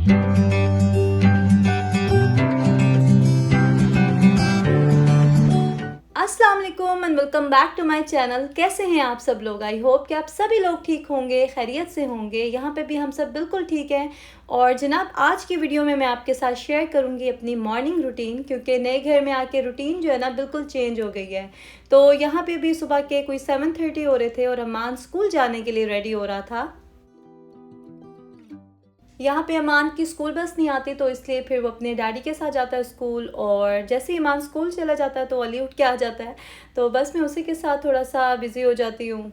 अस्सलाम वालेकुम and welcome back to my channel. कैसे हैं आप सब लोग? आई होप कि आप सभी लोग ठीक होंगे, खैरियत से होंगे। यहाँ पे भी हम सब बिल्कुल ठीक हैं। और जनाब, आज की वीडियो में मैं आपके साथ शेयर करूँगी अपनी मॉर्निंग रूटीन, क्योंकि नए घर में आके रूटीन जो है ना बिल्कुल चेंज हो गई है। तो यहाँ पे भी सुबह के कोई 7:30 हो रहे थे और अमान स्कूल जाने के लिए रेडी हो रहा था। यहाँ पे अमान की स्कूल बस नहीं आती, तो इसलिए फिर वो अपने डैडी के साथ जाता है स्कूल। और जैसे ही अमान स्कूल चला जाता है तो अली उठ के आ जाता है, तो बस मैं उसी के साथ थोड़ा सा बिज़ी हो जाती हूँ।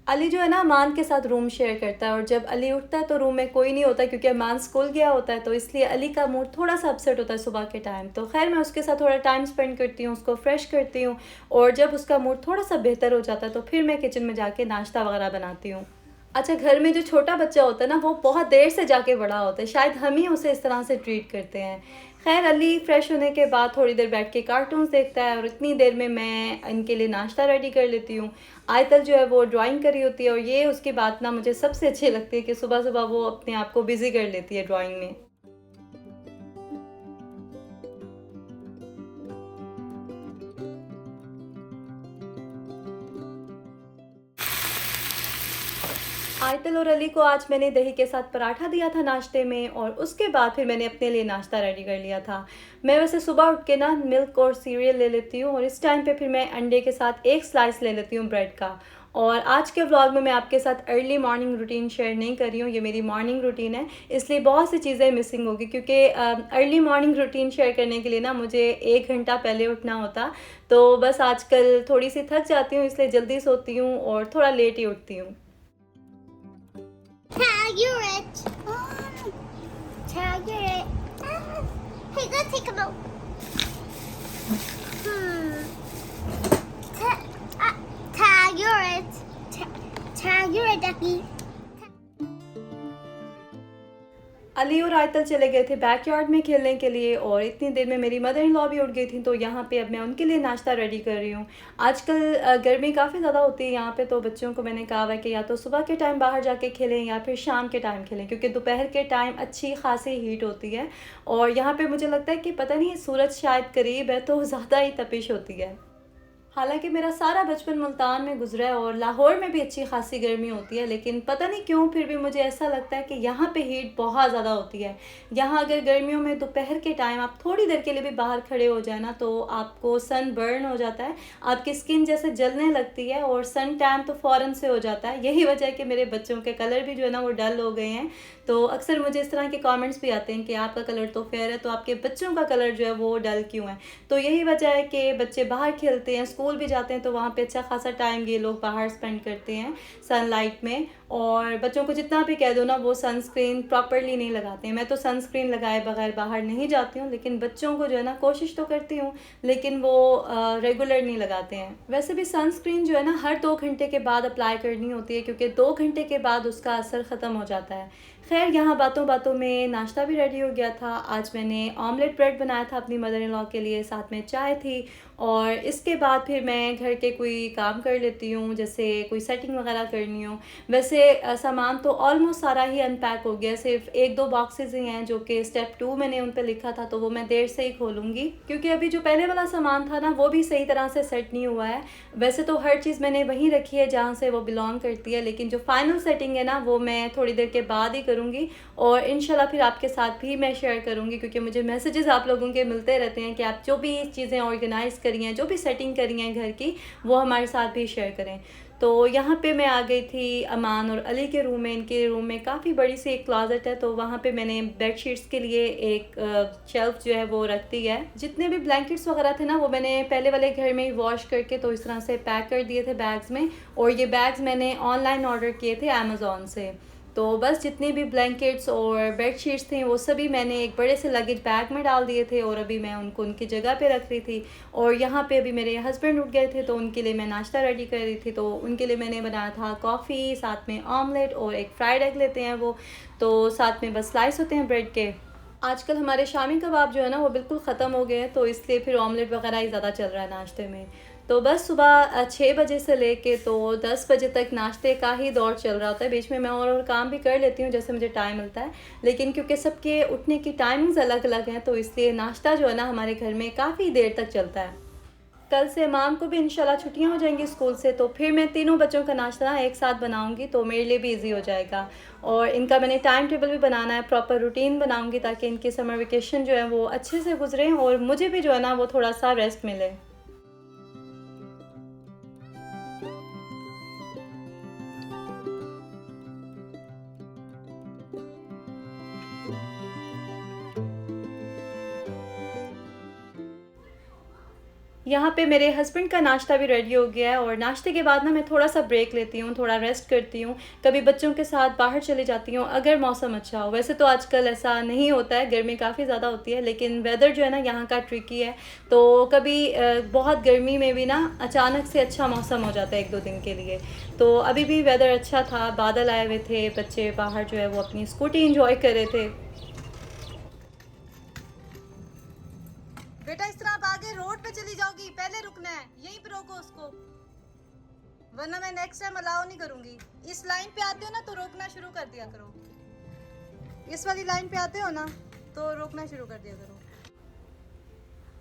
अली जो है ना अमान के साथ रूम शेयर करता है, और जब अली उठता है तो रूम में कोई नहीं होता, क्योंकि अमान स्कूल गया होता है। तो इसलिए अली का मूड थोड़ा सा अपसेट होता है सुबह के टाइम। तो खैर मैं उसके साथ थोड़ा टाइम स्पेंड करती हूँ, उसको फ्रेश करती हूँ। और जब उसका मूड थोड़ा सा बेहतर हो जाता है तो फिर मैं किचन में जाके नाश्ता वगैरह बनाती हूँ। अच्छा, घर में जो छोटा बच्चा होता है ना, वो बहुत देर से जाके बड़ा होता है, शायद हम ही उसे इस तरह से ट्रीट करते हैं। खैर अली फ्रेश होने के बाद थोड़ी देर बैठ के कार्टून्स देखता है, और इतनी देर में मैं इनके लिए नाश्ता रेडी कर लेती हूँ। आयतल जो है वो ड्राइंग कर रही होती है, और ये उसकी बात ना मुझे सबसे अच्छी लगती है कि सुबह सुबह वो अपने आप को बिज़ी कर लेती है ड्राइंग में। आयतल और अली को आज मैंने दही के साथ पराठा दिया था नाश्ते में, और उसके बाद फिर मैंने अपने लिए नाश्ता रेडी कर लिया था। मैं वैसे सुबह उठ के ना मिल्क और सीरियल ले लेती हूँ, और इस टाइम पे फिर मैं अंडे के साथ एक स्लाइस ले लेती हूँ ब्रेड का। और आज के व्लॉग में मैं आपके साथ अर्ली मॉर्निंग रूटीन शेयर नहीं कर रही हूँ, ये मेरी मॉर्निंग रूटीन है, इसलिए बहुत सी चीज़ें मिसिंग होगी, क्योंकि अर्ली मॉर्निंग रूटीन शेयर करने के लिए ना मुझे 1 घंटा पहले उठना होता। तो बस आजकल थोड़ी सी थक जाती हूँ, इसलिए जल्दी सोती हूँ और थोड़ा लेट ही उठती हूँ। Tag, you're it. Tag, you're it. Hey, go take a look. Hmm. Tag, you're it. Tag, you're it, ducky. Ali और आयतल चले गए थे बैकयार्ड में खेलने के लिए, और इतनी देर में मेरी मदर इन लॉ भी उठ गई थी। तो यहाँ पे अब मैं उनके लिए नाश्ता रेडी कर रही हूँ। आजकल गर्मी काफ़ी ज़्यादा होती है यहाँ पे, तो बच्चों को मैंने कहा है कि या तो सुबह के टाइम बाहर जाके खेलें या फिर शाम के टाइम खेलें, क्योंकि दोपहर के टाइम अच्छी खासी हीट होती है। और यहाँ पर मुझे लगता है कि पता नहीं सूरज शायद करीब है, तो ज़्यादा ही तपिश होती है। हालांकि मेरा सारा बचपन मुल्तान में गुजरा है, और लाहौर में भी अच्छी खासी गर्मी होती है, लेकिन पता नहीं क्यों फिर भी मुझे ऐसा लगता है कि यहाँ पे हीट बहुत ज़्यादा होती है। यहाँ अगर गर्मियों में दोपहर के टाइम आप थोड़ी देर के लिए भी बाहर खड़े हो जाए ना, तो आपको सन बर्न हो जाता है, आपकी स्किन जैसे जलने लगती है, और सन टैन तो फ़ौरन से हो जाता है। यही वजह है कि मेरे बच्चों के कलर भी जो है ना वो डल हो गए हैं। तो अक्सर मुझे इस तरह के कमेंट्स भी आते हैं कि आपका कलर तो फेयर है, तो आपके बच्चों का कलर जो है वो डल क्यों है। तो यही वजह है कि बच्चे बाहर खेलते हैं, स्कूल भी जाते हैं, तो वहाँ पे अच्छा खासा टाइम ये लोग बाहर स्पेंड करते हैं सनलाइट में। और बच्चों को जितना भी कह दो ना, वो सनस्क्रीन प्रॉपरली नहीं लगाते हैं। मैं तो सनस्क्रीन लगाए बगैर बाहर नहीं जाती हूँ, लेकिन बच्चों को जो है ना कोशिश तो करती हूँ, लेकिन वो रेगुलर नहीं लगाते हैं। वैसे भी सनस्क्रीन जो है ना हर 2 घंटे के बाद अप्लाई करनी होती है, क्योंकि 2 घंटे के बाद उसका असर ख़त्म हो जाता है। खैर यहाँ बातों बातों में नाश्ता भी रेडी हो गया था। आज मैंने ऑमलेट ब्रेड बनाया था अपनी मदर इन लॉ के लिए, साथ में चाय थी। और इसके बाद फिर मैं घर के कोई काम कर लेती हूँ, जैसे कोई सेटिंग वगैरह करनी हो। वैसे सामान तो ऑलमोस्ट सारा ही अनपैक हो गया, सिर्फ 1-2 बॉक्सेस ही हैं जो कि स्टेप 2 मैंने उन पर लिखा था, तो वो मैं देर से ही खोलूँगी, क्योंकि अभी जो पहले वाला सामान था ना वो भी सही तरह से सेट नहीं हुआ है। वैसे तो हर चीज़ मैंने वहीं रखी है जहाँ से वो बिलोंग करती है, लेकिन जो फाइनल सेटिंग है ना वो मैं थोड़ी देर के बाद ही करूँगी, और इंशाल्लाह फिर आपके साथ भी मैं शेयर करूँगी, क्योंकि मुझे मैसेजेस आप लोगों के मिलते रहते हैं कि आप जो भी चीज़ें ऑर्गेनाइज़ करी हैं, जो भी सेटिंग करी हैं घर की, वो हमारे साथ भी शेयर करें। तो यहाँ पे मैं आ गई थी अमान और अली के रूम में। इनके रूम में काफ़ी बड़ी सी एक क्लोजेट है, तो वहाँ पे मैंने बेड शीट्स के लिए एक शेल्फ जो है वो रख दी है। जितने भी ब्लैंकेट्स वगैरह थे ना वो मैंने पहले वाले घर में ही वॉश करके तो इस तरह से पैक कर दिए थे बैग्स में, और ये बैग्स मैंने ऑनलाइन ऑर्डर किए थे अमेज़ॉन से। तो बस जितनी भी ब्लैंकेट्स और बेड शीट्स थी वो सभी मैंने एक बड़े से लगेज बैग में डाल दिए थे, और अभी मैं उनको उनकी जगह पे रख रही थी। और यहाँ पे अभी मेरे हस्बैंड उठ गए थे, तो उनके लिए मैं नाश्ता रेडी कर रही थी। तो उनके लिए मैंने बनाया था कॉफ़ी, साथ में ऑमलेट और एक फ्राइड एग लेते हैं वो, तो साथ में बस स्लाइस होते हैं ब्रेड के। आजकल हमारे शामी कबाब जो है ना वो बिल्कुल ख़त्म हो गए हैं, तो इसलिए फिर ऑमलेट वगैरह ही ज़्यादा चल रहा है नाश्ते में। तो बस सुबह 6 बजे से लेके तो 10 बजे तक नाश्ते का ही दौर चल रहा होता है। बीच में मैं और काम भी कर लेती हूँ जैसे मुझे टाइम मिलता है, लेकिन क्योंकि सबके उठने की टाइमिंग्स अलग-अलग हैं तो इसलिए नाश्ता जो है ना हमारे घर में काफ़ी देर तक चलता है। कल से इमाम को भी इंशाल्लाह छुट्टियां हो जाएंगी स्कूल से, तो फिर मैं तीनों बच्चों का नाश्ता ना एक साथ बनाऊंगी तो मेरे लिए भी इजी हो जाएगा। और इनका मैंने टाइम टेबल भी बनाना है, प्रॉपर रूटीन बनाऊंगी ताकि इनकी समर वेकेशन जो है वो अच्छे से गुजरे और मुझे भी जो है ना वो थोड़ा सा रेस्ट मिले। यहाँ पे मेरे हस्बैंड का नाश्ता भी रेडी हो गया है और नाश्ते के बाद ना मैं थोड़ा सा ब्रेक लेती हूँ, थोड़ा रेस्ट करती हूँ। कभी बच्चों के साथ बाहर चली जाती हूँ अगर मौसम अच्छा हो। वैसे तो आजकल ऐसा नहीं होता है, गर्मी काफ़ी ज़्यादा होती है, लेकिन वेदर जो है ना यहाँ का ट्रिकी है। तो कभी बहुत गर्मी में भी ना अचानक से अच्छा मौसम हो जाता है 1-2 दिन के लिए। तो अभी भी वेदर अच्छा था, बादल आए हुए थे, बच्चे बाहर जो है वो अपनी स्कूटी इंजॉय कर रहे थे। बेटा इस तरह आप आगे रोड पे चली जाओगी, पहले रुकना है, यहीं पे रोको उसको, वरना मैं नेक्स्ट टाइम अलाउ नहीं करूंगी। इस लाइन पे आते हो ना तो रोकना शुरू कर दिया करो, इस वाली लाइन पे आते हो ना तो रोकना शुरू कर दिया करो।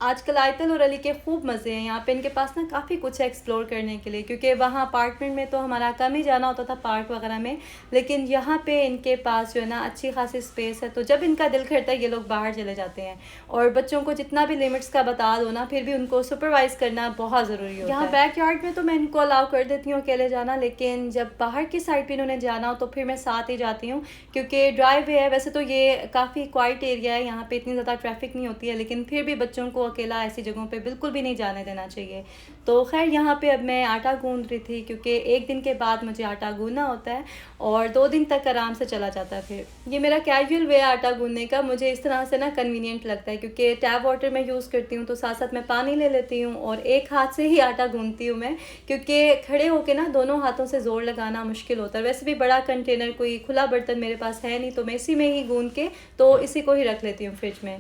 आजकल आयतल और अली के खूब मज़े हैं। यहाँ पे इनके पास ना काफ़ी कुछ है एक्सप्लोर करने के लिए, क्योंकि वहाँ अपार्टमेंट में तो हमारा कम ही जाना होता था पार्क वगैरह में, लेकिन यहाँ पे इनके पास जो है ना अच्छी खासी स्पेस है। तो जब इनका दिल करता है ये लोग बाहर चले जाते हैं। और बच्चों को जितना भी लिमिट्स का बता दो ना, फिर भी उनको सुपरवाइज़ करना बहुत ज़रूरी होता है। यहाँ बैक यार्ड में तो मैं इनको अलाउ कर देती हूँ अकेले जाना, लेकिन जब बाहर की साइड पर इन्होंने जाना हो तो फिर मैं साथ ही जाती हूँ, क्योंकि ड्राइव वे है। वैसे तो ये काफ़ी क्वाइट एरिया है, यहाँ पर इतनी ज़्यादा ट्रैफिक नहीं होती है, लेकिन फिर भी बच्चों को अकेला ऐसी जगहों पे बिल्कुल भी नहीं जाने देना चाहिए। तो खैर यहाँ पे अब मैं आटा गूंद रही थी, क्योंकि 1 दिन के बाद मुझे आटा गूंदना होता है और 2 दिन तक आराम से चला जाता है। फिर ये मेरा कैजुअल वे आटा गूंदने का, मुझे इस तरह से ना कन्वीनियंट लगता है, क्योंकि टैप वाटर मैं यूज़ करती हूँ तो साथ साथ मैं पानी ले लेती हूँ और एक हाथ से ही आटा गूंदती हूँ मैं, क्योंकि खड़े होके ना दोनों हाथों से ज़ोर लगाना मुश्किल होता है। वैसे भी बड़ा कंटेनर, कोई खुला बर्तन मेरे पास है नहीं, तो मैं इसी में ही गूंद के तो इसी को ही रख लेती हूँ फ्रिज में।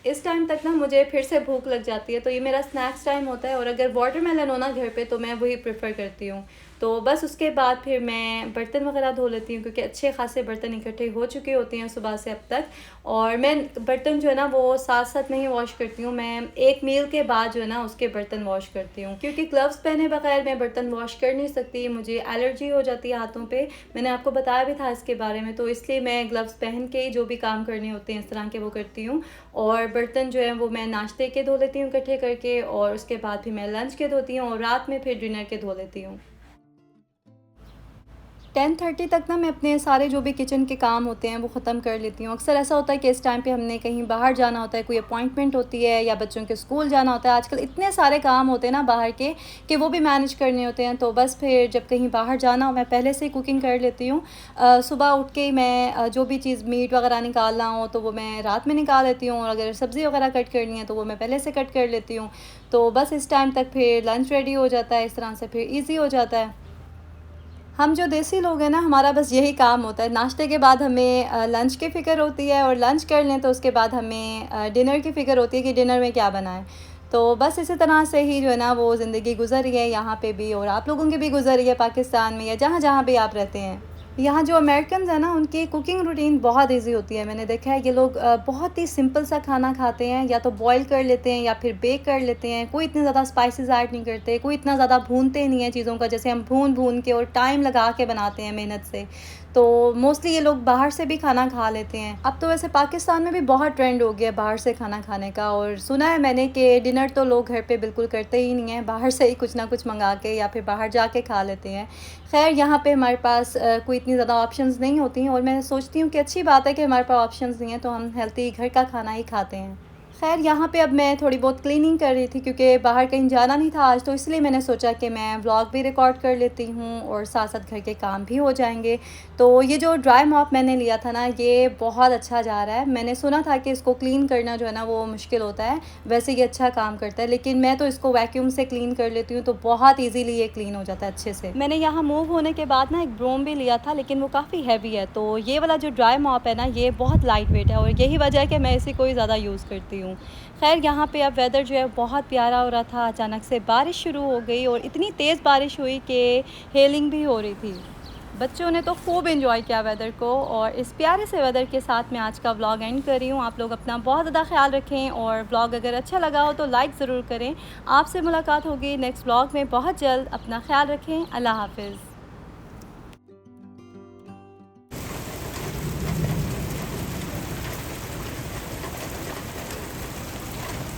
इस टाइम तक ना मुझे फिर से भूख लग जाती है, तो ये मेरा स्नैक्स टाइम होता है। और अगर वाटरमेलन हो ना घर पे तो मैं वही प्रेफर करती हूँ। तो बस उसके बाद फिर मैं बर्तन वगैरह धो लेती हूँ, क्योंकि अच्छे खासे बर्तन इकट्ठे हो चुके होते हैं सुबह से अब तक। और मैं बर्तन जो है ना वो साथ साथ नहीं वॉश करती हूँ, मैं एक मील के बाद जो है ना उसके बर्तन वॉश करती हूँ, क्योंकि ग्लव्स पहने बगैर मैं बर्तन वॉश कर नहीं सकती, मुझे एलर्जी हो जाती है हाथों पे। मैंने आपको बताया भी था इसके बारे में, तो इसलिए मैं ग्लव्स पहन के ही जो भी काम करने होते हैं इस तरह के वो करती हूँ। और बर्तन जो है वो मैं नाश्ते के धो लेती हूँ इकट्ठे करके, और उसके बाद फिर मैं लंच के धोती हूँ और रात में फिर डिनर के धो लेती हूँ। 10:30 तक ना मैं अपने सारे जो भी किचन के काम होते हैं वो ख़त्म कर लेती हूँ। अक्सर ऐसा होता है कि इस टाइम पे हमने कहीं बाहर जाना होता है, कोई अपॉइंटमेंट होती है या बच्चों के स्कूल जाना होता है। आजकल इतने सारे काम होते हैं ना बाहर के कि वो भी मैनेज करने होते हैं। तो बस फिर जब कहीं बाहर जाना हो मैं पहले से ही कुकिंग कर लेती हूँ। सुबह उठ के मैं जो भी चीज़ मीट वगैरह निकालना हो तो वो मैं रात में निकाल लेती हूँ, और अगर सब्ज़ी वगैरह कट करनी है तो वो मैं पहले से कट कर लेती हूँ। तो बस इस टाइम तक फिर लंच रेडी हो जाता है, इस तरह से फिर ईज़ी हो जाता है। हम जो देसी लोग हैं ना, हमारा बस यही काम होता है, नाश्ते के बाद हमें लंच की फ़िक्र होती है, और लंच कर लें तो उसके बाद हमें डिनर की फ़िक्र होती है कि डिनर में क्या बनाएं। तो बस इसी तरह से ही जो है ना वो ज़िंदगी गुज़र रही है यहाँ पे भी, और आप लोगों की भी गुज़र रही है पाकिस्तान में या जहाँ जहाँ भी आप रहते हैं। यहाँ जो अमेरिकन्स हैं ना उनकी कुकिंग रूटीन बहुत इजी होती है। मैंने देखा है ये लोग बहुत ही सिंपल सा खाना खाते हैं, या तो बॉईल कर लेते हैं या फिर बेक कर लेते हैं। कोई इतने ज़्यादा स्पाइसेस ऐड नहीं करते, कोई इतना ज़्यादा भूनते नहीं हैं चीज़ों का, जैसे हम भून के और टाइम लगा के बनाते हैं मेहनत से। तो मोस्टली ये लोग बाहर से भी खाना खा लेते हैं। अब तो वैसे पाकिस्तान में भी बहुत ट्रेंड हो गया बाहर से खाना खाने का, और सुना है मैंने कि डिनर तो लोग घर पे बिल्कुल करते ही नहीं हैं, बाहर से ही कुछ ना कुछ मंगा के या फिर बाहर जाके खा लेते हैं। खैर यहाँ पे हमारे पास कोई इतनी ज़्यादा ऑप्शंस नहीं होती हैं, और मैं सोचती हूँ कि अच्छी बात है कि हमारे पास ऑप्शंस नहीं हैं, तो हम हेल्थी घर का खाना ही खाते हैं। खैर यहाँ पे अब मैं थोड़ी बहुत क्लीनिंग कर रही थी, क्योंकि बाहर कहीं जाना नहीं था आज, तो इसलिए मैंने सोचा कि मैं व्लॉग भी रिकॉर्ड कर लेती हूँ और साथ साथ घर के काम भी हो जाएंगे। तो ये जो ड्राई मॉप मैंने लिया था ना, ये बहुत अच्छा जा रहा है। मैंने सुना था कि इसको क्लीन करना जो है ना वो मुश्किल होता है, वैसे ये अच्छा काम करता है, लेकिन मैं तो इसको वैक्यूम से क्लीन कर लेती हूँ, तो बहुत ईजीली ये क्लीन हो जाता है अच्छे से। मैंने यहाँ मूव होने के बाद ना एक ब्रोम भी लिया था, लेकिन वो काफ़ी हैवी है। तो ये वाला जो ड्राई मॉप है ना, ये बहुत लाइट वेट है, और यही वजह है कि मैं इसी को ही ज़्यादा यूज़ करती हूँ। हूँ। खैर यहाँ पे अब वेदर जो है बहुत प्यारा हो रहा था, अचानक से बारिश शुरू हो गई और इतनी तेज़ बारिश हुई कि हेलिंग भी हो रही थी। बच्चों ने तो खूब एंजॉय किया वेदर को, और इस प्यारे से वेदर के साथ मैं आज का व्लॉग एंड कर रही हूँ। आप लोग अपना बहुत ज़्यादा ख्याल रखें, और व्लॉग अगर अच्छा लगा हो तो लाइक ज़रूर करें। आपसे मुलाकात होगी नेक्स्ट व्लॉग में बहुत जल्द। अपना ख्याल रखें। अल्लाह हाफ़िज़।